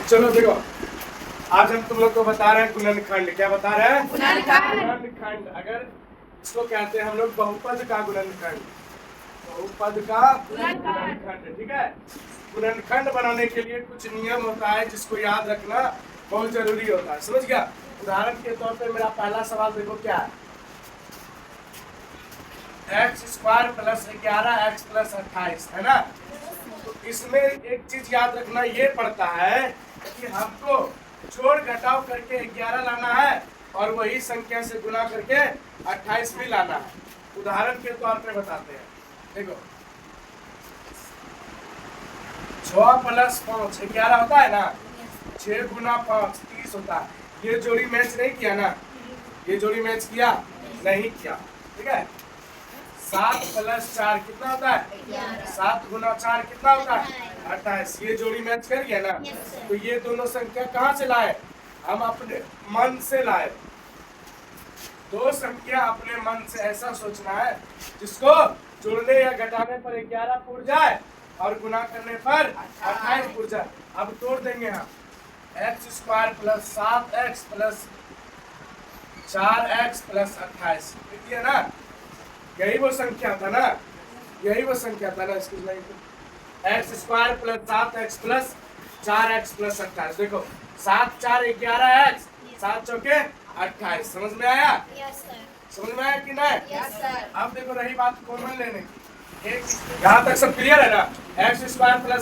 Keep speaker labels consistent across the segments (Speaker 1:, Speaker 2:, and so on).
Speaker 1: चलो देखो, आज हम तुम लोग को बता रहे हैं गुणनखंड। क्या बता रहे हैं? गुणनखंड। अगर इसको कहते हैं हम लोग बहुपद का गुणनखंड, बहुपद का गुणनखंड। ठीक है, गुणनखंड बनाने के लिए कुछ नियम होता है जिसको याद रखना बहुत जरूरी होता है। समझ गया? उदाहरण के तौर पे मेरा पहला सवाल देखो क्या है, x² + 11x + 28 है ना। तो इसमें एक चीज याद रखना ये पड़ता है कि हमको जोड़ घटाव करके 11 लाना है और वही संख्या से गुना करके 28 भी लाना है। उदाहरण के तौर पे बताते हैं, देखो 6 + 5 11 होता है ना, 6 × 5 30 होता है। ये जोड़ी मैच नहीं किया ना, ये जोड़ी मैच किया नहीं किया। ठीक है, 7 + 4 कितना होता है? 7 × 4 कितना होता है? 28। ये जोड़ी मैच कर गया ना। तो ये दोनों संख्या कहाँ से लाए? हम अपने मन से लाए। दो संख्या अपने मन से ऐसा सोचना है जिसको जोड़ने या घटाने पर 11 पूर जाए और गुना करने पर 28 पूर जाए। अब तोड़ देंगे हम, x² + 7x + 4x + 28 देखिए ना, यही वो संख्या था ना, यही वो संख्या था ना। इसकी x² + 7x + 4x + 28। देखो 7 × 4 = 11x, 7 × 4 = 28। समझ में आया? समझ में आया कि नहीं? अब देखो रही बात कॉमन लेने की, यहाँ तक सब क्लियर है ना। x² +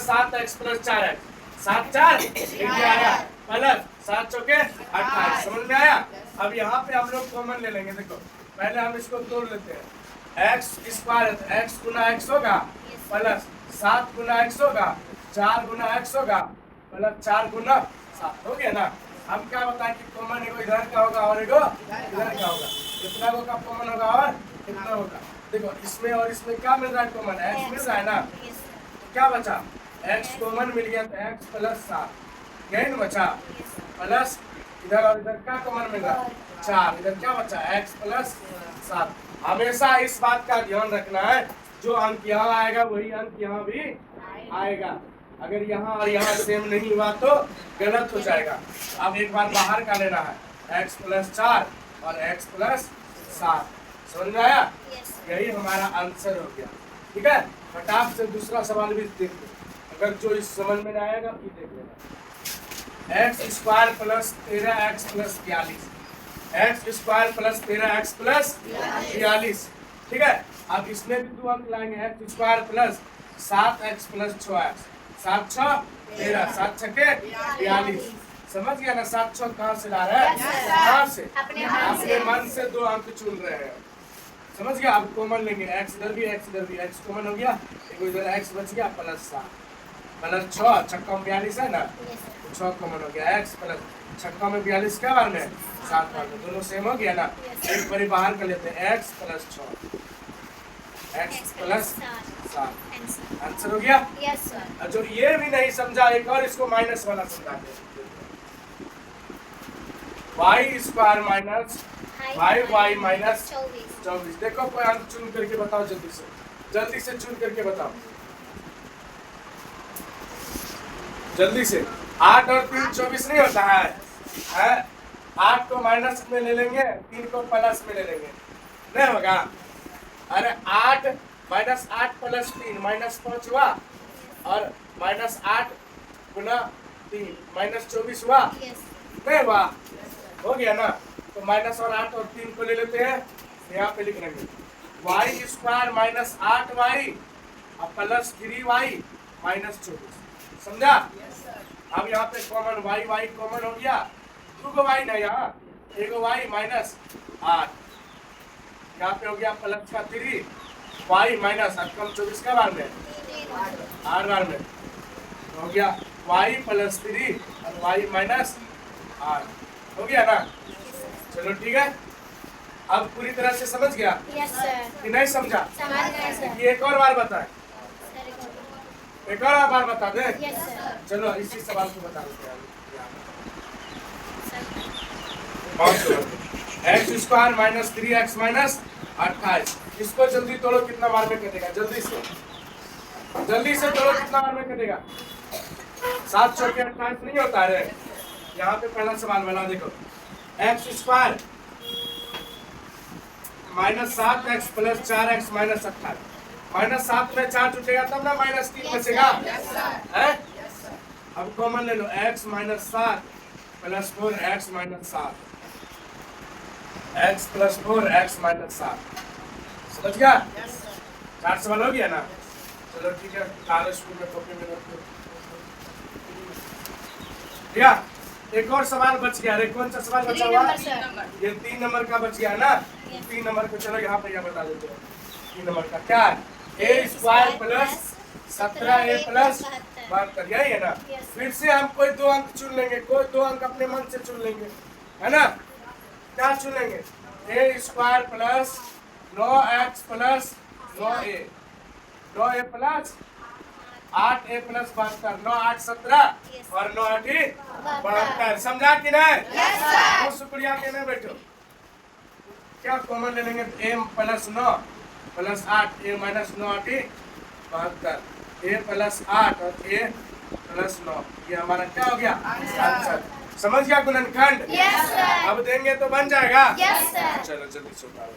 Speaker 1: 7x + 4x, 7 × 4 = 11 plus 7 × 4 = 28। समझ में आया? अब यहाँ पे हम लोग कॉमन ले लेंगे। देखो पहले हम इसको तोड़ लेते हैं, x² x × x होगा प्लस 7 × x होगा, 4 × x होगा प्लस 4 × 7 हो गया ना। हम क्या बताएं कि कॉमन एगो इधर का होगा और एगो इधर का होगा। कितना का कॉमन होगा और कितना होगा? देखो इसमें और इसमें क्या मिल रहा है? कॉमन x मिल रहा है ना। तो क्या बचा? x कॉमन मिल गया तो x + 7 यही ना बचा, प्लस इधर और इधर क्या कॉमन मिल रहा है? 4। इधर क्या बचा? x + 7। हमेशा इस बात का ध्यान रखना है, जो अंक यहाँ आएगा वही अंक यहाँ भी आएगा। अगर यहाँ और यहाँ सेम नहीं हुआ तो गलत हो जाएगा। अब एक बार बाहर का लेना है, x + 4 और x + 7। समझ में आया? यही हमारा आंसर हो गया। ठीक है, फटाक से दूसरा सवाल भी देख लो, अगर जो इस समझ में नहीं आएगा ये देख लेना। x² + 13x + 42, x² + 13x + 42। ठीक है, अब इसमें भी दो अंक लाएंगे, x² + 7x + 6x, 7 × 6 = 13, 7 × 6 = 42। समझ गया ना? 7 6 कहाँ से ला रहे हैं? कहाँ से? अपने मन से दो अंक चुन रहे हैं। समझ गया? अब कॉमन लेंगे, x इधर भी x इधर भी, x कॉमन हो गया, एगो इधर x बच गया प्लस 7 प्लस 6 6 × 42 है ना, 6 कॉमन हो गया, x प्लस 6 में 42 क्या बार में? 7 बार में, दोनों सेम हो गया ना। एक बारी बाहर कर लेते हैं, x + 6 x + 7 आंसर हो गया। और जो ये भी नहीं समझा, एक और इसको माइनस वाला समझाते हैं, y² - 5y - 24। देखो कोई अंक चुन करके बताओ, जल्दी से चुन करके बताओ, जल्दी से। 8 और 3 24 नहीं होता है? 8 को माइनस में ले लेंगे, 3 को प्लस में ले लेंगे, नहीं होगा? अरे 8 - 8 + 3 -5 हुआ, और -8 × 3 -24 हुआ, नहीं हुआ? हो गया ना। तो माइनस और 8 और 3 को ले लेते हैं, यहाँ पे लिख लेंगे y² - 8y प्लस 3y -24। समझा? अब यहाँ पे कॉमन y कॉमन हो गया, 2 y नहीं, यहाँ एगो y -8, यहाँ पे हो गया प्लस का 3y -8 24 का बार में 8 बार में, हो गया y + 3 और y -8 हो गया ना। चलो ठीक है, अब पूरी तरह से समझ गया कि नहीं समझा? ये एक और बार बताए, एक और बार बता दे। चलो इसी सवाल को बता देते हैं। x² - 3x - 28, इसको जल्दी तोड़ो, कितना बार में कटेगा? जल्दी से तोड़ो, कितना बार में कटेगा? 7 चौके 28 नहीं होता है। यहाँ पे पहला सवाल बना देखो, x square -7x plus 4x minus 28। -7 में 4 टूटेगा तब ना -3 बचेगा है। अब कॉमन ले लो, x -7 plus 4x minus 7, x plus 4x minus 7। समझ गया? 4 सवाल हो गया ना। चलो ठीक है, कागज स्कूल में कॉपी में रख दो। ठीक है, एक और सवाल बच गया। अरे कौन सा सवाल बचा हुआ? ये 3 नंबर का बच गया ना। 3 नंबर को चलो यहाँ पे यह बता देते हैं। 3 नंबर का क्या है? a square plus 17a plus 72, यही है ना। फिर से हम कोई 2 अंक चुन लेंगे, कोई 2 अंक अपने मन से चुन लेंगे, है ना। क्या चुनेंगे? a square plus 9x plus 9a, 9a plus 8a plus 72, 9 8 17 और 9 8 72। समझा कि नहीं? बहुत शुक्रिया के नहीं बैठो। क्या कॉमन ले लेंगे? a plus 9 plus 8, a minus 9 8 72, a plus 8 और a प्लस 9। ये हमारा क्या हो गया? आंसर। समझ गया गुणनखंड? अब देंगे तो बन जाएगा। चलो जल्दी से उतारो।